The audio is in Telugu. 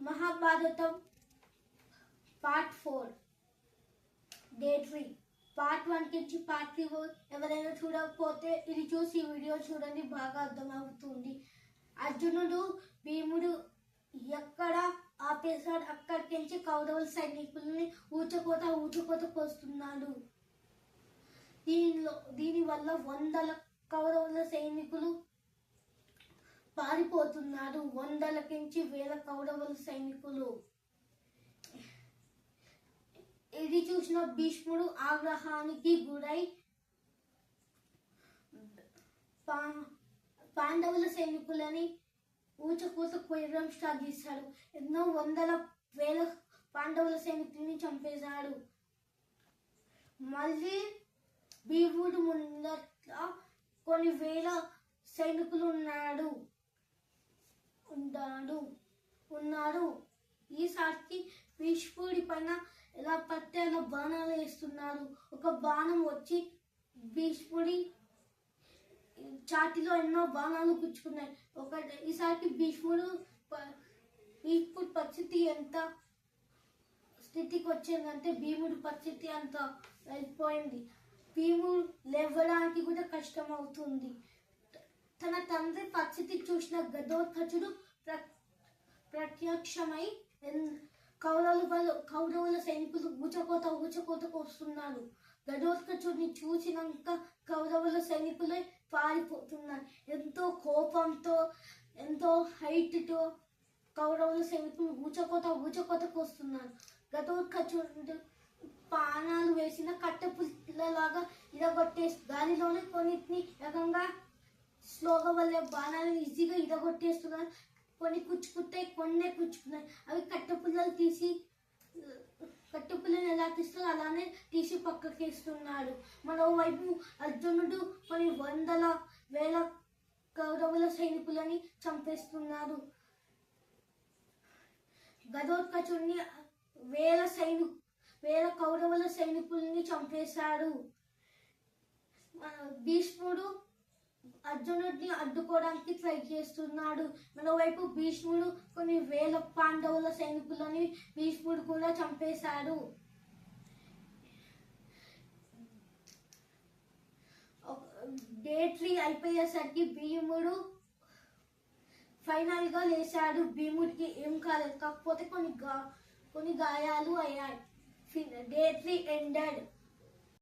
మహాభారతం పార్ట్ 4 డే 3 పార్ట్ 1 నుంచి పార్ట్ 3 ఎవరైనా చూడకపోతే ఇది చూసి ఈ వీడియో చూడండి, బాగా అర్థమవుతుంది. అర్జునుడు భీముడు ఎక్కడ ఆపేశాడు అక్కడికి నుంచి కౌరవుల సైనికుల్ని ఊచకోత పోస్తున్నాడు. దీనివల్ల వందల కౌరవుల సైనికులు పారిపోతున్నారు. వందలకించి వేల కౌరవుల సైనికులు. ఇది చూసిన భీష్ముడు ఆగ్రహానికి గురై పాండవుల సైనికులని ఊచకూత కొయ్యడం స్టార్ట్ చేశాడు. ఎన్నో వందల వేల పాండవుల సైనికుల్ని చంపేశాడు. మళ్ళీ భీముడు ముందర కొన్ని వేల సైనికులు ఉన్నారు. ఈసారికి భీష్ముడి పైన ఎలా పట్టే అలా బాణాలు వేస్తున్నారు. ఒక బాణం వచ్చి భీష్ముడి ఛాతిలో ఎన్నో బాణాలు గుచ్చుకున్నాయి. ఈసారికి భీష్ముడు పరిస్థితి ఎంత స్థితికి వచ్చిందంటే భీముడి పరిస్థితి అంత అయిపోయింది. భీముడు లేవడానికి కూడా కష్టం అవుతుంది. తన తండ్రి పరిస్థితి చూసిన ఘటోత్కచుడు ప్రత్యక్షమై కౌరవుల సైనికులు ఊచకోతకు వస్తున్నారు. ఘటోత్కచుడిని చూసినాక కౌరవుల సైనికులే పారిపోతున్నారు. ఎంతో కోపంతో ఎంతో హైట్తో కౌరవుల సైనికులు ఊచకోతకు వస్తున్నారు. ఘటోత్కచుడు బాణాలు వేసిన కట్టెపుల్లలాగా ఇరగొట్టేసి గాలిలోనే కొన్నిటిని ఏకంగా స్లోగా వల్లే బాణాలను ఈజీగా ఇరగొట్టేస్తున్నారు. కొన్ని కుచ్చుకుంటాయి, కొన్నే కుచ్చుకున్నాయి. అవి కట్టెపుల్లని ఎలా తీస్తారో అలానే తీసి పక్కకేస్తున్నాడు. మరోవైపు అర్జునుడు కొన్ని వందల వేల కౌరవుల సైనికులని చంపేస్తున్నారు. ఘటోత్కచుడిని వేల కౌరవుల సైనికుల్ని చంపేశాడు. భీష్ముడు అర్జునుడిని అడ్డుకోవడానికి ట్రై చేస్తున్నాడు. మరోవైపు భీష్ముడు కొన్ని వేల పాండవుల సైనికులని భీష్ముడు కూడా చంపేశాడు. డే 3 అయిపోయేసరికి భీముడు ఫైనల్ గా లేచాడు. భీముడికి ఏం కాలేదు, కాకపోతే కొన్ని గాయాలు అయ్యాయి. Day 3 ended.